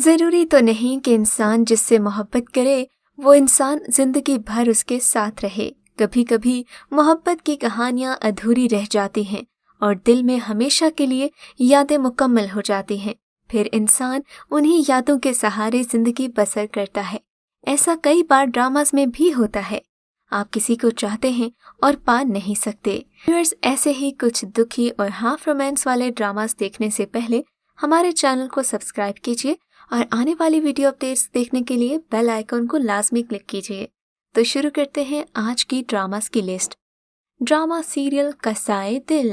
ضروری تو نہیں کہ انسان جس سے محبت کرے وہ انسان زندگی بھر اس کے ساتھ رہے۔ کبھی کبھی محبت کی کہانیاں ادھوری رہ جاتی ہیں اور دل میں ہمیشہ کے لیے یادیں مکمل ہو جاتی ہیں۔ پھر انسان انہی یادوں کے سہارے زندگی بسر کرتا ہے۔ ایسا کئی بار ڈراماز میں بھی ہوتا ہے۔ آپ کسی کو چاہتے ہیں اور پا نہیں سکتے۔ ویورز، ایسے ہی کچھ دکھی اور ہاف رومانس والے ڈراماز دیکھنے سے پہلے ہمارے چینل کو سبسکرائب کیجیے اور آنے والی ویڈیو اپڈیٹس دیکھنے کے لیے بیل آئیکن کو لازمی کلک کیجیے۔ تو شروع کرتے ہیں آج کی ڈراماز کی لسٹ۔ ڈرامہ سیریل قصائے دل۔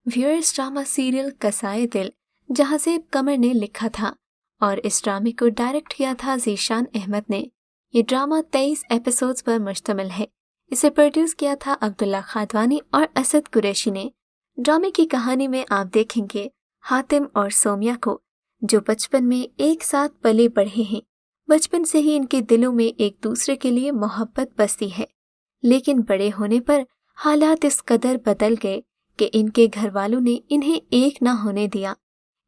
ویورز، ڈرامہ سیریل قصائے دل جہازیب قمر نے لکھا تھا اور اس ڈرامے کو ڈائریکٹ کیا تھا ذیشان احمد نے۔ یہ ڈرامہ 23 ایپیسوڈز پر مشتمل ہے۔ اسے پروڈیوس کیا تھا عبداللہ خادوانی اور اسد قریشی نے۔ ڈرامے کی کہانی میں آپ دیکھیں گے حاتم اور سومیہ کو، جو بچپن میں ایک ساتھ پلے بڑھے ہیں۔ بچپن سے ہی ان کے دلوں میں ایک دوسرے کے لیے محبت بستی ہے، لیکن بڑے ہونے پر حالات اس قدر بدل گئے کہ ان کے گھر والوں نے انہیں ایک نہ ہونے دیا۔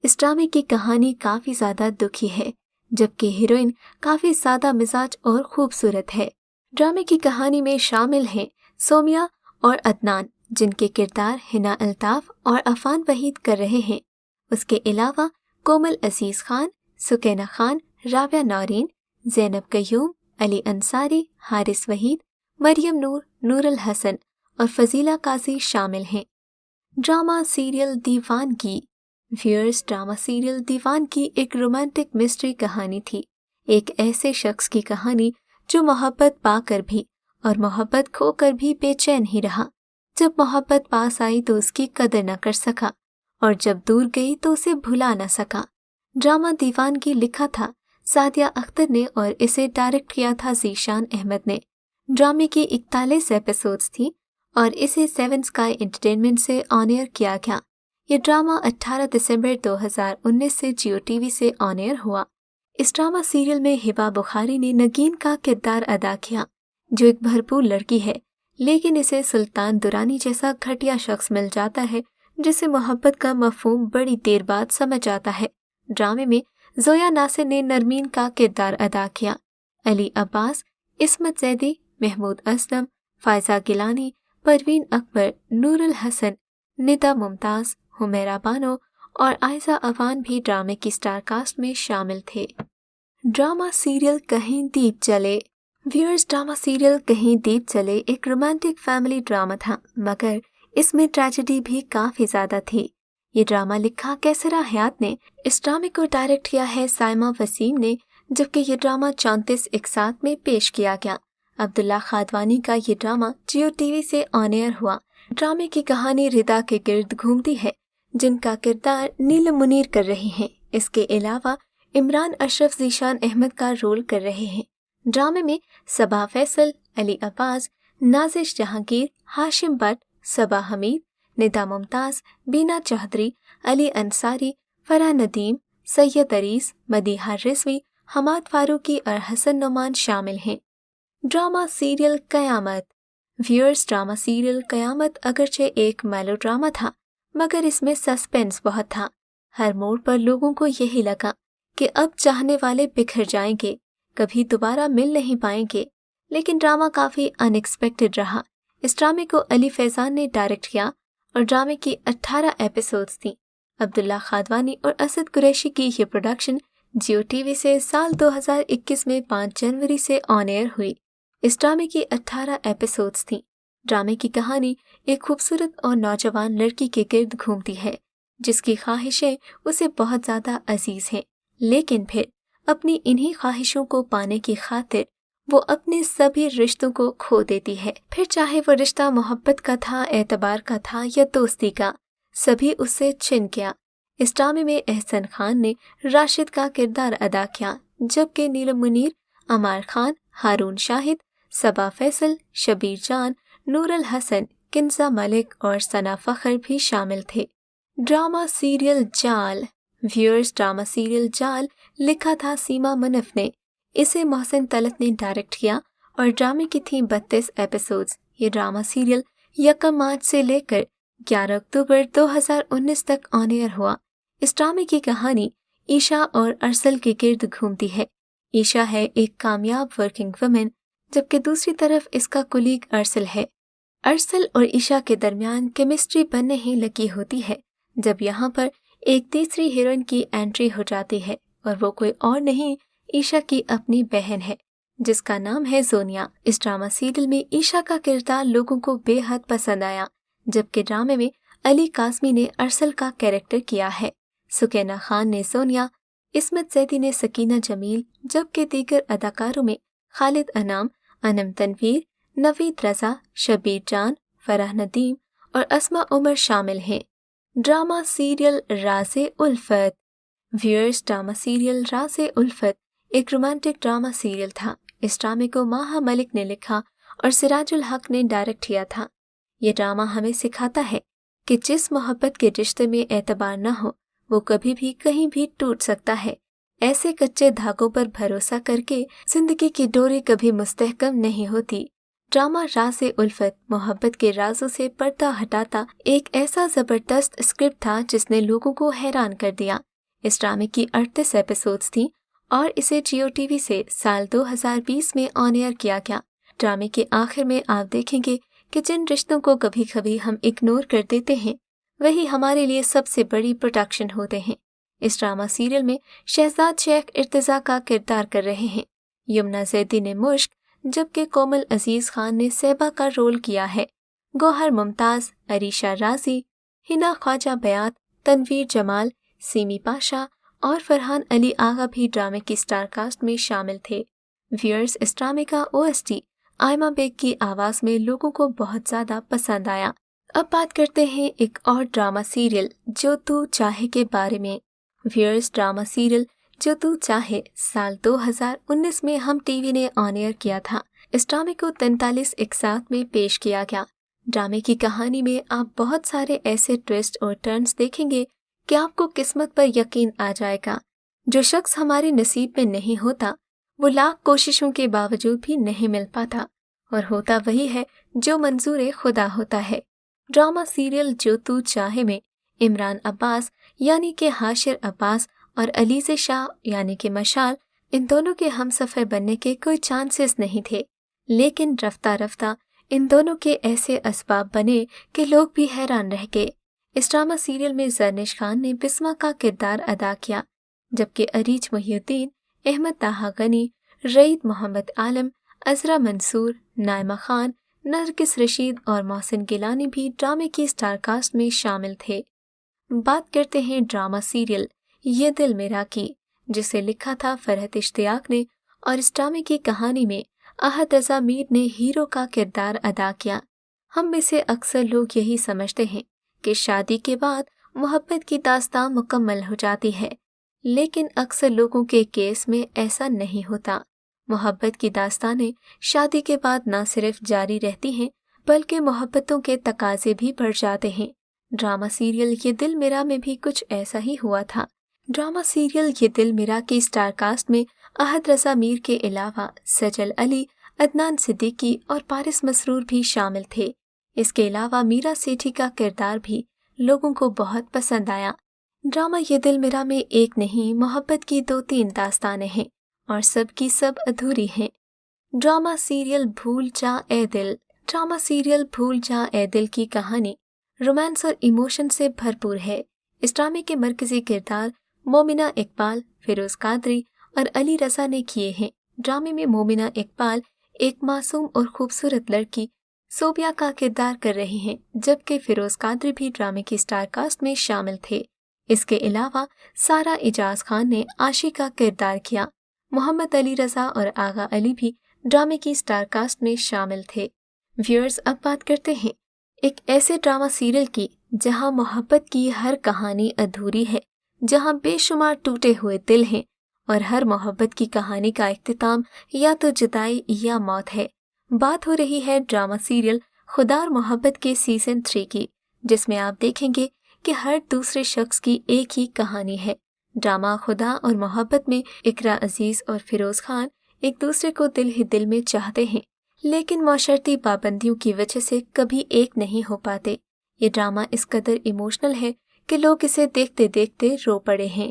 اس ڈرامے کی کہانی کافی زیادہ دکھی ہے، جبکہ ہیروئن کافی سادہ مزاج اور خوبصورت ہے۔ ڈرامے کی کہانی میں شامل ہیں سومیہ اور عدنان، جن کے کردار حنا الطاف اور عفان وحید کر رہے ہیں۔ اس کے علاوہ کومل عزیز خان، سکینہ خان، رابعہ نورین، زینب قیوم، علی انصاری، حارث وحید، مریم نور، نور الحسن اور فضیلہ قاضی شامل ہیں۔ Drama serial Deewangi. Viewers, drama serial Deewangi ایک رومانٹک مسٹری کہانی تھی۔ ایک ایسے شخص کی کہانی جو محبت پا کر بھی اور محبت کھو کر بھی بے چین ہی رہا۔ جب محبت پاس آئی تو اس کی قدر نہ کر سکا اور جب دور گئی تو اسے بھلا نہ سکا۔ ڈرامہ دیوانگی لکھا تھا سعدیہ اختر نے اور اسے ڈائریکٹ کیا تھا ذیشان احمد نے۔ ڈرامے کی 41 ایپیسوڈز تھی اور اسے 7 اسکائی انٹرٹینمنٹ سے آن ایئر کیا گیا۔ یہ ڈرامہ 18 دسمبر 2019 سے جیو ٹی وی سے آن ایئر ہوا۔ اس ڈرامہ سیریل میں ہبہ بخاری نے نگین کا کردار ادا کیا، جو ایک بھرپور لڑکی ہے، لیکن اسے سلطان درانی جیسا گھٹیا شخص مل جاتا ہے جسے محبت کا مفہوم بڑی دیر بعد سمجھ آتا ہے۔ ڈرامے میں زویا ناصر نے نرمین کا کردار ادا کیا۔ علی عباس، عصمت زیدی، محمود اسلم، فائزہ گیلانی، پروین اکبر، نور الحسن، ندا ممتاز، حمیرہ بانو اور عائزہ عوان بھی ڈرامے کی سٹار کاسٹ میں شامل تھے۔ ڈرامہ سیریل کہیں دیپ جلے۔ ویورز، ڈرامہ سیریل کہیں دیپ جلے ایک رومانٹک فیملی ڈرامہ تھا، مگر اس میں ٹریجڈی بھی کافی زیادہ تھی۔ یہ ڈرامہ لکھا کیسرا حیات نے۔ اس ڈرامے کو ڈائریکٹ کیا ہے سائمہ وسیم نے، جبکہ یہ ڈرامہ 34 اقساط میں پیش کیا گیا۔ عبداللہ خادوانی کا یہ ڈرامہ جیو ٹی وی سے آن ایئر ہوا۔ ڈرامے کی کہانی ردا کے گرد گھومتی ہے، جن کا کردار نیلم منیر کر رہی ہیں۔ اس کے علاوہ عمران اشرف ذیشان احمد کا رول کر رہے ہیں۔ ڈرامے میں صبا فیصل، علی عباس، نازش جہانگیر، ہاشم بٹ، صبا حمید، ندا ممتاز، بینا چودھری، علی انصاری، فرح ندیم، سید عریس، مدیحہ رضوی، حماد فاروقی اور حسن نعمان شامل ہیں۔ ڈرامہ سیریل قیامت۔ ویورز، ڈرامہ سیریل قیامت اگرچہ ایک میلو ڈرامہ تھا، مگر اس میں سسپینس بہت تھا۔ ہر موڑ پر لوگوں کو یہی لگا کہ اب چاہنے والے بکھر جائیں گے، کبھی دوبارہ مل نہیں پائیں گے، لیکن ڈرامہ کافی ان ایکسپیکٹڈ رہا۔ اس ڈرامے کو علی فیضان نے ڈائریکٹ کیا اور ڈرامے کی 18 ایپیسوڈز تھیں۔ عبداللہ خادوانی اور اسد قریشی کی یہ پروڈکشن جیو ٹی وی سے سال 2021 میں 5 جنوری سے آن ایئر ہوئی۔ اس ڈرامے کی 18 ایپیسوڈز تھیں۔ ڈرامے کی کہانی ایک خوبصورت اور نوجوان لڑکی کے گرد گھومتی ہے، جس کی خواہشیں اسے بہت زیادہ عزیز ہیں، لیکن پھر اپنی انہی خواہشوں کو پانے کی خاطر وہ اپنے سبھی رشتوں کو کھو دیتی ہے۔ پھر چاہے وہ رشتہ محبت کا تھا، اعتبار کا تھا یا دوستی کا، سبھی اس سے چھن گیا۔ اس ڈرامے میں احسن خان نے راشد کا کردار ادا کیا، جبکہ نیلم منیر، عمار خان، ہارون شاہد، صبا فیصل، شبیر جان، نور الحسن، کنزہ ملک اور ثنا فخر بھی شامل تھے۔ ڈرامہ سیریل جال۔ ویورز، ڈرامہ سیریل جال لکھا تھا سیما منف نے۔ اسے محسن طلعت نے ڈائریکٹ کیا اور ڈرامے کی تھیں 32 ایپیسوڈز۔ یہ ڈرامہ سیریل 1 مارچ سے لے کر 11 اکتوبر 2019 تک آن ایئر ہوا۔ اس ڈرامے کی کہانی عیشا اور ارسل کے گرد گھومتی ہے۔ عیشا ہے ایک کامیاب ورکنگ وومن، جبکہ دوسری طرف اس کا کولیگ ارسل ہے۔ ارسل اور عیشا کے درمیان کیمسٹری بننے ہی لگی ہوتی ہے جب یہاں پر ایک تیسری ہیروئن کی انٹری ہو جاتی ہے، اور وہ کوئی اور نہیں عیشا کی اپنی بہن ہے جس کا نام ہے زونیا۔ اس ڈرامہ سیریل میں عیشا کا کردار لوگوں کو بے حد پسند آیا، جبکہ ڈرامے میں علی قاسمی نے ارسل کا کیریکٹر کیا ہے، سکینہ خان نے زونیا، عصمت زیدی نے سکینہ جمیل، جبکہ دیگر اداکاروں میں خالد انعام، انم تنویر، نوید رضا، شبیر جان، فرح ندیم اور اسما عمر شامل ہیں۔ ڈرامہ سیریل راز الفت۔ ویئرز، ڈرامہ سیریل راز الفت ایک رومانٹک ڈرامہ سیریل تھا۔ اس ڈرامے کو ماہا ملک نے لکھا اور سراج الحق نے ڈائریکٹ کیا تھا۔ یہ ڈرامہ ہمیں سکھاتا ہے کہ جس محبت کے رشتے میں اعتبار نہ ہو وہ کبھی بھی کہیں بھی ٹوٹ سکتا ہے۔ ایسے کچے دھاگوں پر بھروسہ کر کے زندگی کی ڈوری کبھی مستحکم نہیں ہوتی۔ ڈرامہ راز الفت محبت کے رازوں سے پردہ ہٹاتا ایک ایسا زبردست اسکرپٹ تھا جس نے لوگوں کو حیران کر دیا۔ اس ڈرامے کی 38 ایپیسوڈز تھیں اور اسے جیو ٹی وی سے سال 2020 میں آن ایئر کیا گیا۔ ڈرامے کے آخر میں آپ دیکھیں گے کہ جن رشتوں کو کبھی کبھی ہم اگنور کر دیتے ہیں وہی ہمارے لیے سب سے بڑی پروٹیکشن ہوتے ہیں۔ اس ڈرامہ سیریل میں شہزاد شیخ ارتضیٰ کا کردار کر رہے ہیں یمنا زیدی نے مشک، جبکہ کومل عزیز خان نے صیبہ کا رول کیا ہے۔ گوہر ممتاز، عریشہ رازی، ہنا خواجہ بیات، تنویر جمال، سیمی پاشا اور فرحان علی آغا بھی ڈرامے کی سٹار کاسٹ میں شامل تھے۔ ویئرز، اس ڈرامے کا OST آئمہ بیگ کی آواز میں لوگوں کو بہت زیادہ پسند آیا۔ اب بات کرتے ہیں ایک اور ڈرامہ سیریل جو تو چاہے کے بارے میں۔ ویئرز، ڈرامہ سیریل جو تو چاہے سال 2019 میں ہم ٹی وی نے آن ایئر کیا تھا۔ اس ڈرامے کو 43 اقساط میں پیش کیا گیا۔ ڈرامے کی کہانی میں آپ بہت سارے ایسے ٹویسٹ اور ٹرنز دیکھیں گے کہ آپ کو قسمت پر یقین آ جائے گا۔ جو شخص ہمارے نصیب میں نہیں ہوتا وہ لاکھ کوششوں کے باوجود بھی نہیں مل پاتا، اور ہوتا وہی ہے جو منظور خدا ہوتا ہے۔ ڈرامہ سیریل جو تو چاہے میں عمران عباس یعنی کہ حاشر عباس اور علیزہ شاہ یعنی کہ مشال، ان دونوں کے ہم سفر بننے کے کوئی چانسز نہیں تھے، لیکن رفتہ رفتہ ان دونوں کے ایسے اسباب بنے کہ لوگ بھی حیران رہ گئے۔ اس ڈرامہ سیریل میں زرنش خان نے بسمہ کا کردار ادا کیا، جبکہ اریج محی الدین، احمد طاہا غنی، رعید محمد عالم، عذرا منصور، نائمہ خان، نرگس رشید اور محسن گیلانی بھی ڈرامے کی سٹار کاسٹ میں شامل تھے۔ بات کرتے ہیں ڈرامہ سیریل یہ دل میرا کی، جسے لکھا تھا فرحت اشتیاق نے، اور اس ڈرامے کی کہانی میں احد رضا میر نے ہیرو کا کردار ادا کیا۔ ہم میں سے اکثر لوگ یہی سمجھتے ہیں کہ شادی کے بعد محبت کی داستان مکمل ہو جاتی ہے، لیکن اکثر لوگوں کے کیس میں ایسا نہیں ہوتا۔ محبت کی داستانیں شادی کے بعد نہ صرف جاری رہتی ہیں بلکہ محبتوں کے تقاضے بھی بڑھ جاتے ہیں۔ ڈرامہ سیریل یہ دل میرا میں بھی کچھ ایسا ہی ہوا تھا۔ ڈرامہ سیریل یہ دل میرا کی سٹار کاسٹ میں احد رضا میر کے علاوہ سجل علی، عدنان صدیقی اور پارس مسرور بھی شامل تھے۔ اس کے علاوہ میرا سیٹھی کا کردار بھی لوگوں کو بہت پسند آیا۔ ڈرامہ یہ دل میرا میں ایک نہیں، محبت کی 2-3 داستانیں ہیں اور سب کی سب ادھوری ہیں۔ ڈرامہ سیریل بھول جا اے دل۔ ڈرامہ سیریل بھول جا اے دل کی کہانی رومانس اور ایموشن سے بھرپور ہے۔ اس ڈرامے کے مرکزی کردار مومنہ اقبال، فیروز قادری اور علی رضا نے کیے ہیں۔ ڈرامے میں مومنہ اقبال ایک معصوم اور خوبصورت لڑکی صوبیہ کا کردار کر رہی ہیں، جبکہ فیروز قادری بھی ڈرامے کی سٹار کاسٹ میں شامل تھے۔ اس کے علاوہ سارہ اعجاز خان نے عاشی کا کردار کیا۔ محمد علی رضا اور آغا علی بھی ڈرامے کی سٹار کاسٹ میں شامل تھے۔ ویئرز، اب بات کرتے ہیں ایک ایسے ڈرامہ سیریل کی جہاں محبت کی ہر کہانی ادھوری ہے، جہاں بے شمار ٹوٹے ہوئے دل ہیں اور ہر محبت کی کہانی کا اختتام یا تو جدائی یا موت ہے۔ بات ہو رہی ہے ڈرامہ سیریل خدا اور محبت کے سیزن 3 کی، جس میں آپ دیکھیں گے کہ ہر دوسرے شخص کی ایک ہی کہانی ہے۔ ڈرامہ خدا اور محبت میں اقرا عزیز اور فیروز خان ایک دوسرے کو دل ہی دل میں چاہتے ہیں، لیکن معاشرتی پابندیوں کی وجہ سے کبھی ایک نہیں ہو پاتے۔ یہ ڈرامہ اس قدر ایموشنل ہے کہ لوگ اسے دیکھتے دیکھتے رو پڑے ہیں۔